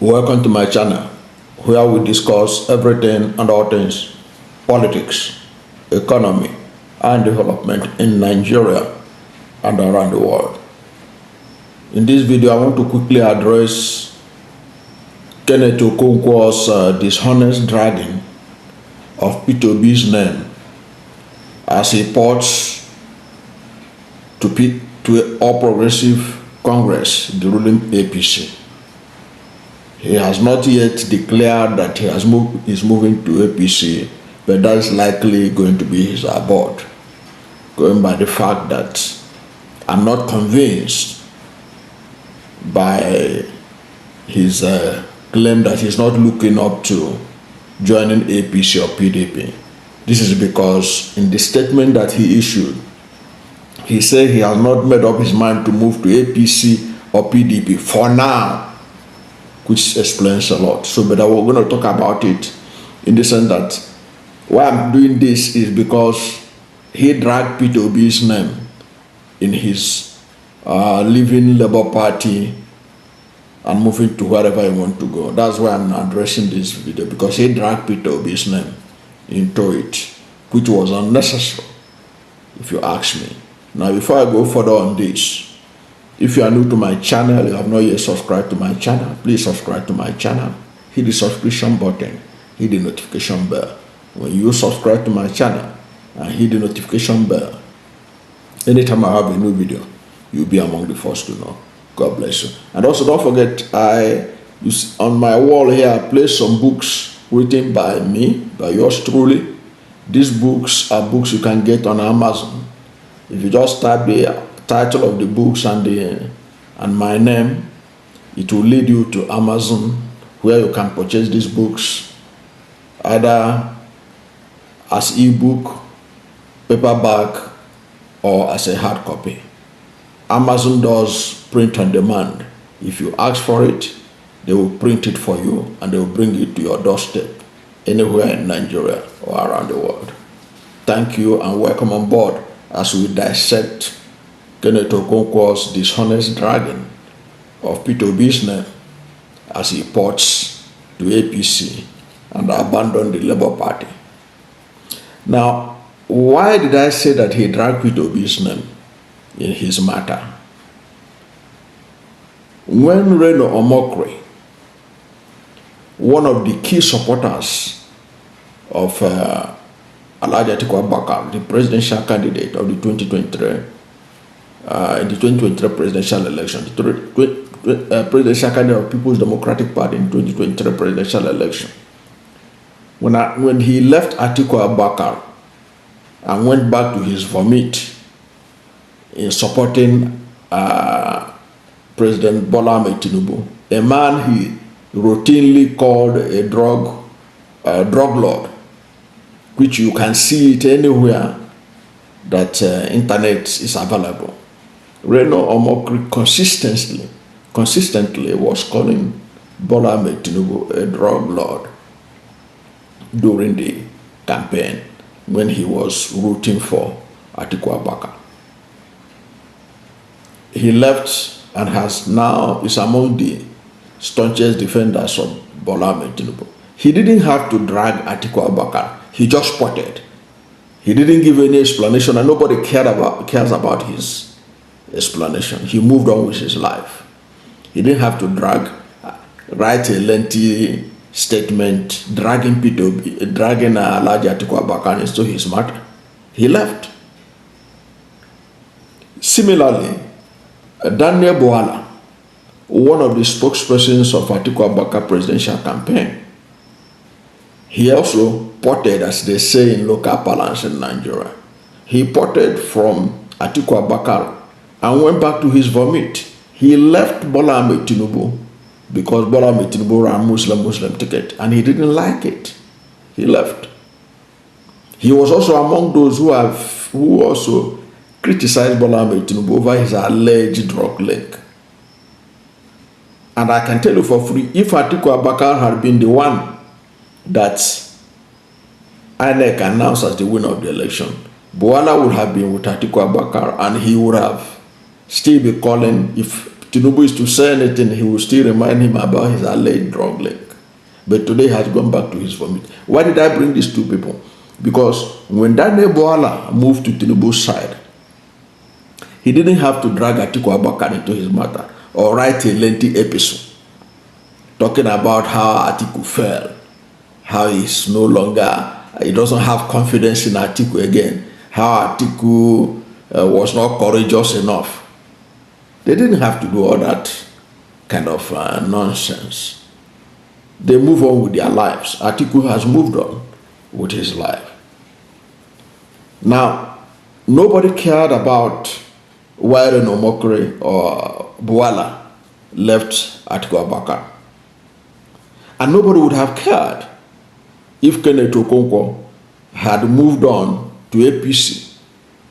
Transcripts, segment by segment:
Welcome to my channel, where we discuss everything and all things politics, economy, and development in Nigeria and around the world. In this video, I want to quickly address Kenneth Okonkwo's dishonest dragging of Peter Obi's name as he ports to All Progressive Congress, the ruling APC. He has not yet declared that he is moving to APC, but that is likely going to be his abode, going by the fact that I'm not convinced by his claim that he's not looking up to joining APC or PDP. This is because in the statement that he issued, he said he has not made up his mind to move to APC or PDP for now, which explains a lot. So, but we're going to talk about it in the sense that why I'm doing this is because he dragged Peter Obi's name in his leaving Labour Party and moving to wherever he wants to go. That's why I'm addressing this video, because he dragged Peter Obi's name into it, which was unnecessary, if you ask me. Now, before I go further on this, if you are new to my channel, you have not yet subscribed to my channel, please subscribe to my channel. Hit the subscription button, hit the notification bell. When you subscribe to my channel and hit the notification bell, anytime I have a new video, you'll be among the first to know. God bless you. And also don't forget, on my wall here, I placed some books written by me, by yours truly. These books are books you can get on Amazon. If you just type the title of the books and my name, it will lead you to Amazon, where you can purchase these books either as ebook, paperback, or as a hard copy. Amazon does print on demand. If you ask for it, they will print it for you and they will bring it to your doorstep anywhere in Nigeria or around the world. Thank you and welcome on board as we dissect Kenneth Okonkwo's dishonest dragging of Peter Obi's name as he ports to APC and abandoned the Labour Party. Now, why did I say that he dragged Peter Obi's name in his matter? When Reno Omokri, one of the key supporters of Alhaji Atiku Abubakar, the presidential candidate of the 2023 presidential election, the presidential candidate of People's Democratic Party in 2023 presidential election, when he left Atiku Abubakar and went back to his vomit in supporting President Bola Ahmed Tinubu, a man he routinely called a drug lord, which you can see it anywhere that internet is available. Reno Omokri consistently was calling Bola Ahmed Tinubu a drug lord during the campaign when he was rooting for Atiku Abubakar. He left and is among the staunchest defenders of Bola Ahmed Tinubu. He didn't have to drag Atiku Abubakar. He just spotted. He didn't give any explanation, and nobody cares about his explanation. He moved on with his life. He didn't have to write a lengthy statement dragging Alhaji Atiku Abubakar into his matter. He left. Similarly, Daniel Bwala, one of the spokespersons of Atiku Abubakar presidential campaign, he also ported, as they say in local parlance in Nigeria. He ported from Atiku Abubakar and went back to his vomit. He left Bola Ahmed Tinubu because Bola Ahmed Tinubu ran Muslim ticket and he didn't like it. He left. He was also among those who also criticized Bola Ahmed Tinubu over his alleged drug link. And I can tell you for free, if Atiku Abubakar had been the one that INEC announced as the winner of the election, Bwala would have been with Atiku Abubakar and he would have still be calling, if Tinubu is to say anything, he will still remind him about his alleged drug link. But today he has gone back to his vomit. Why did I bring these two people? Because when Daniel Boala moved to Tinubu's side, he didn't have to drag Atiku Abubakar into his matter or write a lengthy episode talking about how Atiku fell, how he's no longer, he doesn't have confidence in Atiku again, how Atiku was not courageous enough. They didn't have to do all that kind of nonsense. They move on with their lives. Atiku has moved on with his life. Now, nobody cared about why Renomokre or Buala left Atiku Abubakar. And nobody would have cared if Kenneth Okonkwo had moved on to APC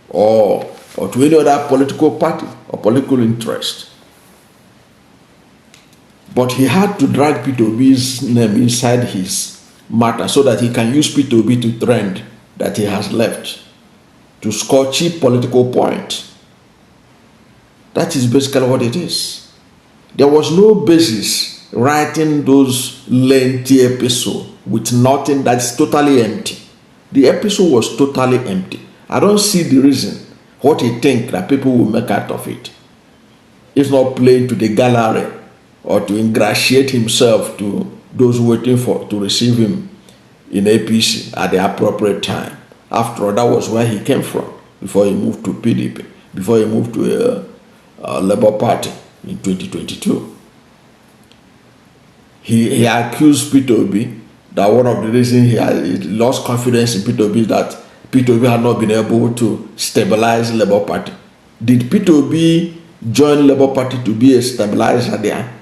or to any other political party or political interest. But he had to drag Peter Obi's name inside his matter so that he can use Peter Obi to trend that he has left, to score cheap political points. That is basically what it is. There was no basis writing those lengthy episodes with nothing that's totally empty. The episode was totally empty. I don't see the reason what he think that people will make out of it. It's not playing to the gallery or to ingratiate himself to those waiting to receive him in APC at the appropriate time. After all, that was where he came from before he moved to PDP, before he moved to a Labour Party in 2022. He accused Peter Obi that one of the reasons he lost confidence in Peter Obi is that Peter Obi had not been able to stabilize Labour Party. Did Peter Obi join Labour Party to be a stabilizer there?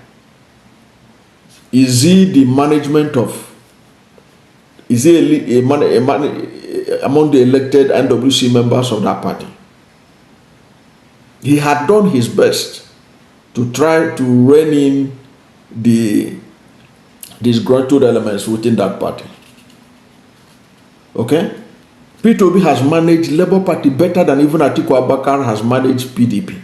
Is he the management of, is he among the elected NWC members of that party? He had done his best to try to rein in the disgruntled elements within that party. Okay? Peter Obi has managed Labour Party better than even Atiku Abubakar has managed PDP.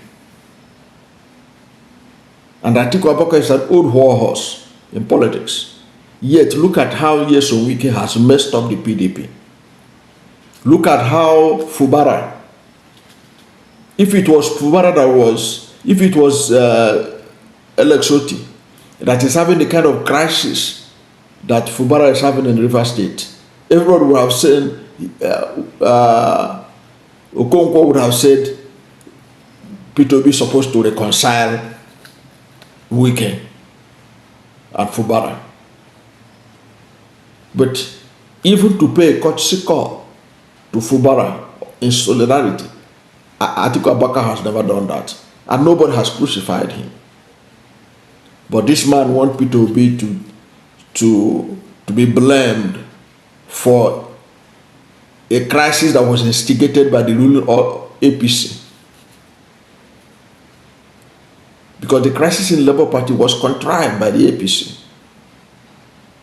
And Atiku Abubakar is an old war horse in politics. Yet look at how Nyesom Wike has messed up the PDP. Look at how Fubara, if it was Fubara if it was Alex that is having the kind of crisis that Fubara is having in River State, everybody would have said, Okonkwo would have said Peter Obi is supposed to reconcile Wike and Fubara. But even to pay a courtesy call to Fubara in solidarity, Atiku Abubakar has never done that. And nobody has crucified him. But this man wants Peter Obi to be blamed for a crisis that was instigated by the ruling APC. Because the crisis in Labour Party was contrived by the APC.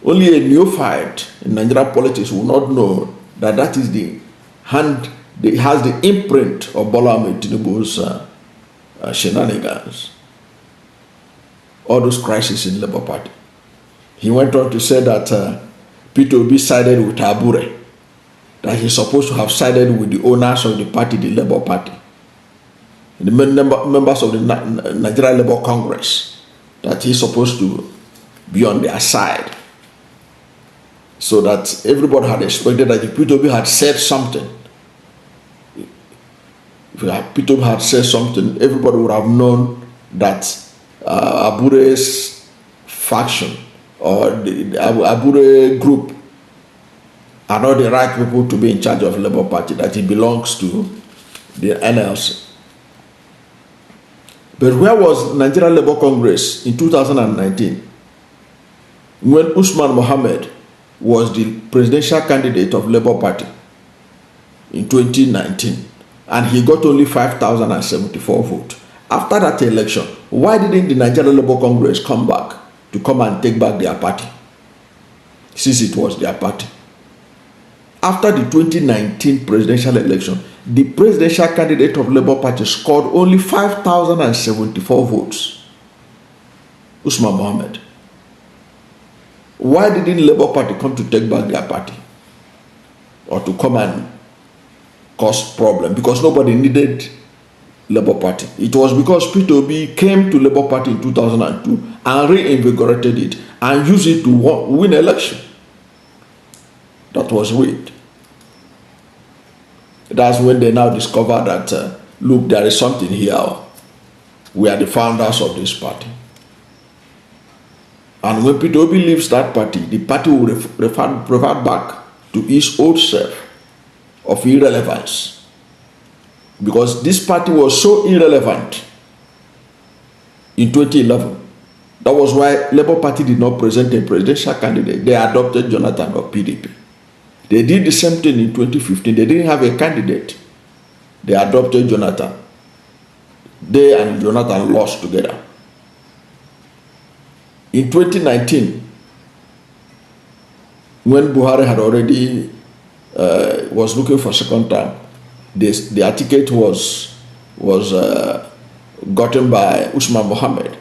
Only a neophyte in Nigerian politics will not know that that is the hand, it has the imprint of Bola Ahmed Tinubu's shenanigans. All those crises in Labour Party. He went on to say that Peter Obi sided with Abure, that he's supposed to have sided with the owners of the party, the Labour Party, the members of the Nigeria Labour Congress, that he's supposed to be on their side. So that everybody had expected that if Peter Obi had said something, if Peter Obi had said something, everybody would have known that Abure's faction or the Abure group are not the right people to be in charge of the Labour Party, that it belongs to the NLC. But where was Nigeria Labour Congress in 2019 when Usman Mohammed was the presidential candidate of Labour Party in 2019 and he got only 5,074 votes? After that election, why didn't the Nigeria Labour Congress come back to come and take back their party, since it was their party? After the 2019 presidential election, the presidential candidate of Labour Party scored only 5,074 votes. Usman Mohammed. Why didn't Labour Party come to take back their party? Or to come and cause problem? Because nobody needed Labour Party. It was because Peter Obi came to Labour Party in 2002 and reinvigorated it and used it to win election. That was rigged. That's when they now discover that, look, there is something here. We are the founders of this party. And when Peter Obi leaves that party, the party will revert back to its old self of irrelevance. Because this party was so irrelevant in 2011. That was why Labour Party did not present a presidential candidate. They adopted Jonathan of PDP. They did the same thing in 2015. They didn't have a candidate. They adopted Jonathan. They and Jonathan lost together. In 2019, when Buhari had already was looking for second term, their ticket was gotten by Usman Mohammed,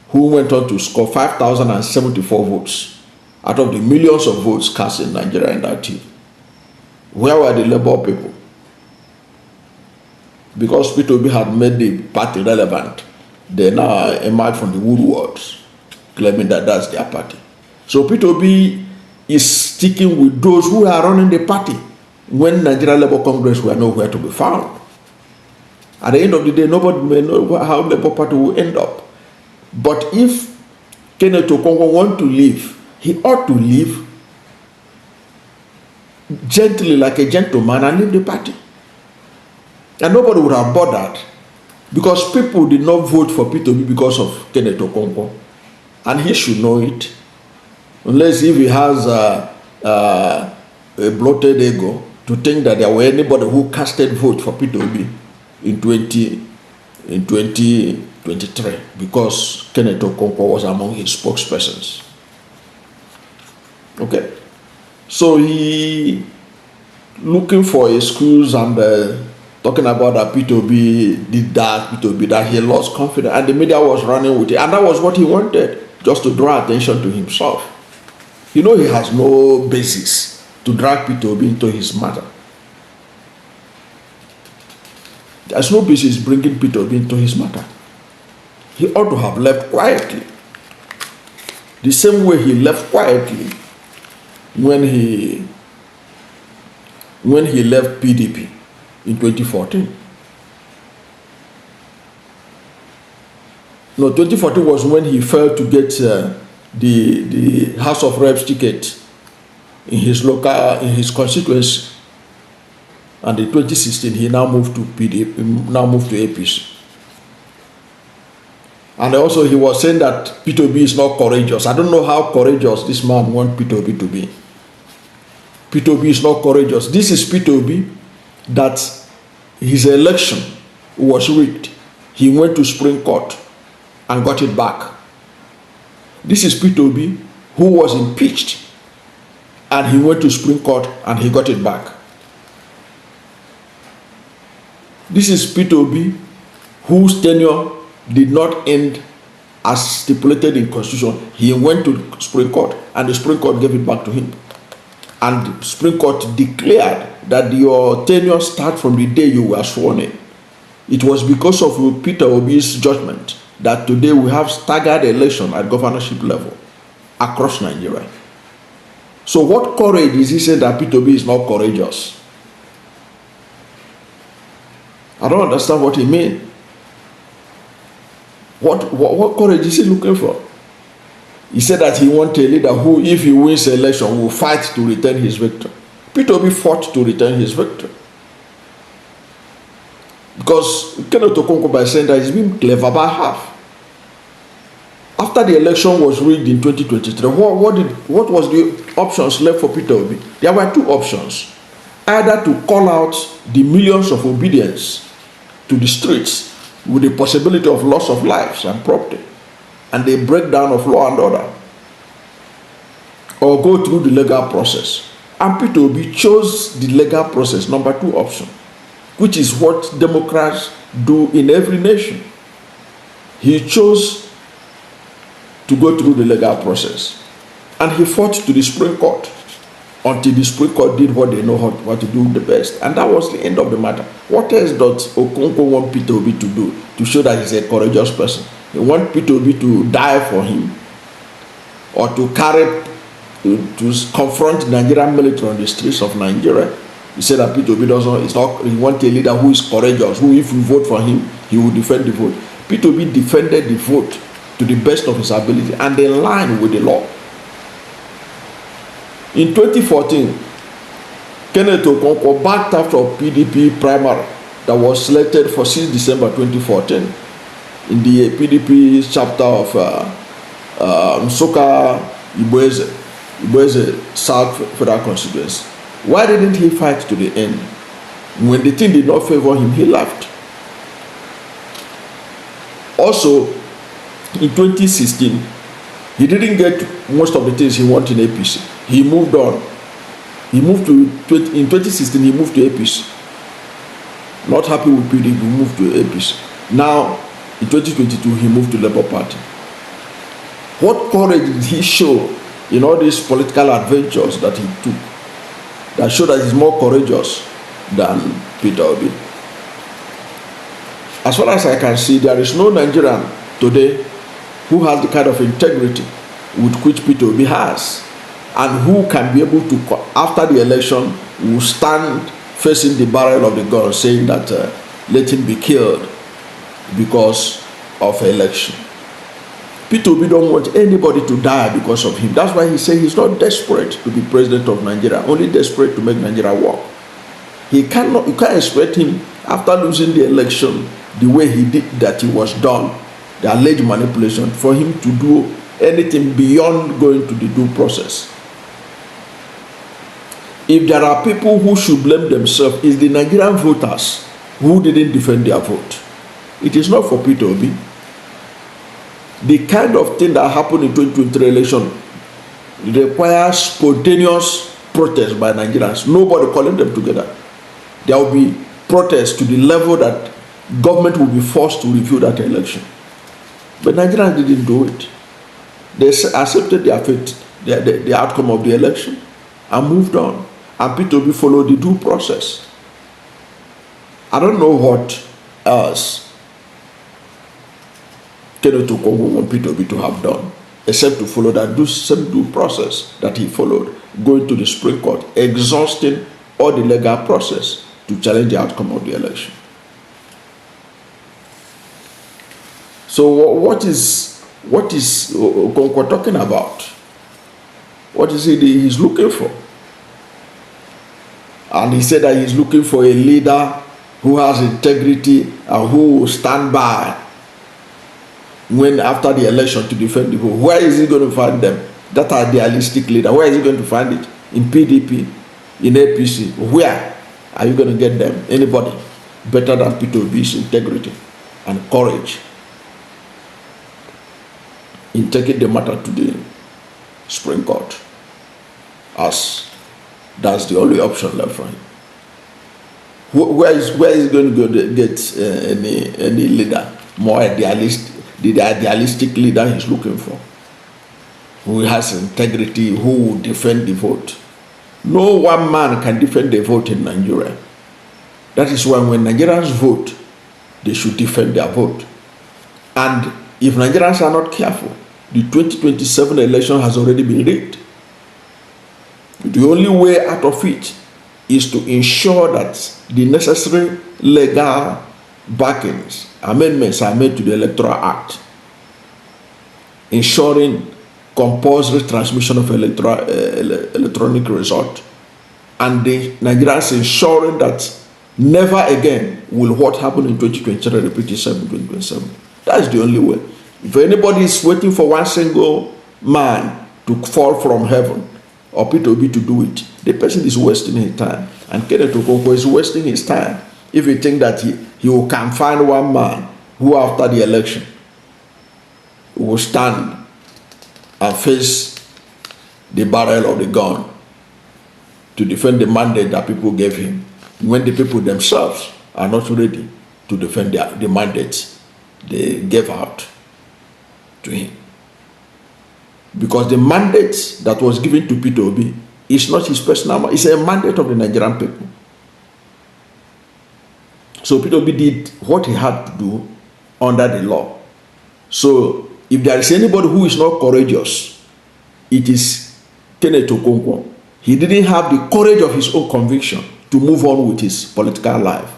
who went on to score 5,074 votes out of the millions of votes cast in Nigeria in that year. Where were the Labour people? Because Peter Obi had made the party relevant, they now emerged from the woodworks, claiming that that's their party. So Peter Obi is sticking with those who are running the party when Nigeria Labour Congress were nowhere to be found. At the end of the day, nobody may know how Labour Party will end up. But if Kenneth Okonkwo wants to leave, he ought to leave gently, like a gentleman, and leave the party. And nobody would have bothered, because people did not vote for Peter Obi because of Kenneth Okonkwo, and he should know it. Unless if he has a bloated ego to think that there were anybody who casted vote for Peter Obi in 2023, because Kenneth Okonkwo was among his spokespersons. Okay, so he looking for excuse and talking about that Peter Obi did that, Peter Obi that, he lost confidence, and the media was running with it, and that was what he wanted, just to draw attention to himself. You know, he has no basis to drag Peter Obi into his matter. There's no basis bringing Peter Obi into his matter. He ought to have left quietly, the same way he left quietly when he left PDP in 2014. No, 2014 was when he failed to get the House of Reps ticket in his constituency, and in 2016 he now moved to APC. And also he was saying that Peter Obi is not courageous. I don't know how courageous this man wants Peter Obi to be. Peter Obi is not courageous. This is Peter Obi that his election was rigged. He went to Supreme Court and got it back. This is Peter Obi who was impeached, and he went to Supreme Court and he got it back. This is Peter Obi whose tenure did not end as stipulated in Constitution. He went to Supreme Court and the Supreme Court gave it back to him. And the Supreme Court declared that your tenure starts from the day you were sworn in. It was because of Peter Obi's judgment that today we have staggered election at governorship level across Nigeria. So what courage is he saying that Peter Obi is not courageous? I don't understand what he means. What courage is he looking for? He said that he wants a leader who, if he wins the election, will fight to return his victory. Peter Obi fought to return his victory. Because Kenneth Okonkwo, by saying that, he's been clever by half. After the election was rigged in 2023, what was the options left for Peter Obi? There were two options. Either to call out the millions of obedience to the streets with the possibility of loss of lives and property, and the breakdown of law and order, or go through the legal process. And Peter Obi chose the legal process, number two option, which is what Democrats do in every nation. He chose to go through the legal process. And he fought to the Supreme Court until the Supreme Court did what they know what to do the best. And that was the end of the matter. What else does Okonkwo want Peter Obi to do to show that he's a courageous person? He wants Peter Obi to die for him, or to confront the Nigerian military on the streets of Nigeria. He said that Peter Obi he wants a leader who is courageous, who if we vote for him, he will defend the vote. Peter Obi defended the vote to the best of his ability and in line with the law. In 2014, Kenneth Okonkwo backed after a PDP primary that was selected for 6 December 2014 in the PDP chapter of Soka Iboeze South Federal Constituency. Why didn't he fight to the end? When the thing did not favor him, he left. Also, in 2016, he didn't get most of the things he wanted in APC. He moved on. In 2016, he moved to APC. Not happy with PDP, he moved to APC. Now, in 2022, he moved to Labour Party. What courage did he show in all these political adventures that he took that show that he's more courageous than Peter Obi? As far as I can see, there is no Nigerian today who has the kind of integrity with which Peter Obi has, and who can be able to, after the election, will stand facing the barrel of the gun saying that let him be killed because of election. Peter Obi don't want anybody to die because of him. That's why he said he's not desperate to be president of Nigeria, only desperate to make Nigeria work. You can't expect him, after losing the election the way he did, that he was done, the alleged manipulation, for him to do anything beyond going to the due process. If there are people who should blame themselves, it's the Nigerian voters who didn't defend their vote. It is not for Peter Obi. The kind of thing that happened in 2023 election requires spontaneous protest by Nigerians. Nobody calling them together. There will be protests to the level that government will be forced to review that election. But Nigerians didn't do it. They accepted their fate, the outcome of the election, and moved on. And Peter Obi followed the due process. I don't know what else Kenneth Okonkwo want Peter Obi to have done, except to follow that same due process that he followed, going to the Supreme Court, exhausting all the legal process to challenge the outcome of the election. So what is Okonkwo talking about? What is it he's looking for? And he said that he's looking for a leader who has integrity and who will stand by when after the election to defend the vote. Where is he going to find them? That idealistic leader. Where is he going to find it? In PDP, in APC. Where are you going to get them? Anybody better than Peter Obi's integrity and courage in taking the matter to the Supreme Court, as that's the only option left for him. Where is he going to go to get any leader more idealistic? The idealistic leader he's looking for, who has integrity, who will defend the vote. No one man can defend the vote in Nigeria. That is why when Nigerians vote, they should defend their vote. And if Nigerians are not careful, the 2027 election has already been rigged. The only way out of it is to ensure that the necessary legal backings, amendments are made to the Electoral Act, ensuring compulsory transmission of electronic result, and the Nigerians ensuring that never again will what happened in 2023 repeat itself in 2027. That's the only way. If anybody is waiting for one single man to fall from heaven or Peter Obi to do it, the person is wasting his time. And Kenneth Okonkwo is wasting his time if he thinks that he can find one man who after the election will stand and face the barrel of the gun to defend the mandate that people gave him, when the people themselves are not ready to defend the mandates they gave out to him. Because the mandate that was given to Peter Obi is not his personal, it's a mandate of the Nigerian people. So Peter Obi did what he had to do under the law. So if there is anybody who is not courageous, it is Kenneth Okonkwo. He didn't have the courage of his own conviction to move on with his political life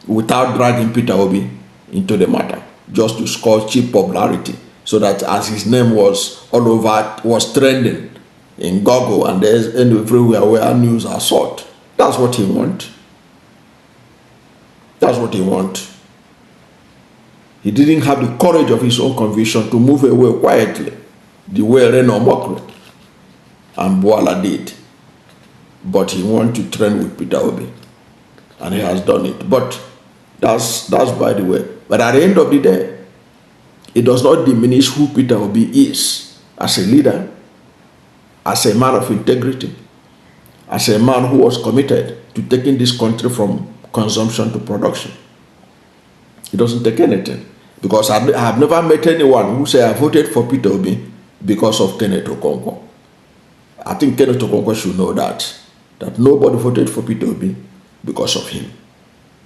without dragging Peter Obi into the matter, just to score cheap popularity, so that as his name was all over, was trending in Google and everywhere where news are sought. That's what he wants. That's what he wants. He didn't have the courage of his own conviction to move away quietly, the way Reno Mokri and Boala did. But he wants to trend with Peter Obi, and he has done it. But that's by the way. But at the end of the day, it does not diminish who Peter Obi is as a leader, as a man of integrity, as a man who was committed to taking this country from consumption to production. It doesn't take anything. Because I have never met anyone who say I voted for Peter Obi because of Kenneth Okonkwo. I think Kenneth Okonkwo should know that nobody voted for Peter Obi because of him,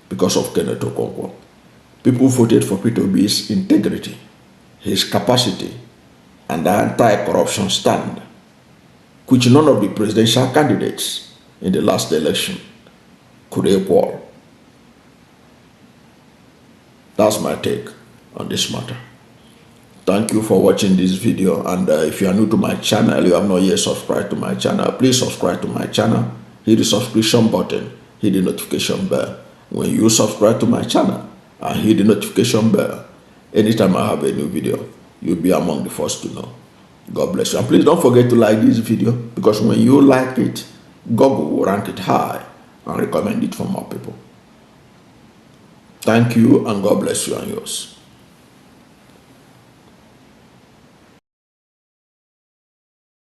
because of Kenneth Okonkwo. People voted for Peter Obi's integrity, his capacity, and the anti-corruption stand, which none of the presidential candidates in the last election could equal. That's my take on this matter. Thank you for watching this video, and if you are new to my channel, you have not yet subscribed to my channel, please subscribe to my channel, hit the subscription button, hit the notification bell. When you subscribe to my channel and hit the notification bell, anytime I have a new video, you'll be among the first to know. God bless you. And please don't forget to like this video, because when you like it, Google will rank it high and recommend it for more people. Thank you, and God bless you and yours.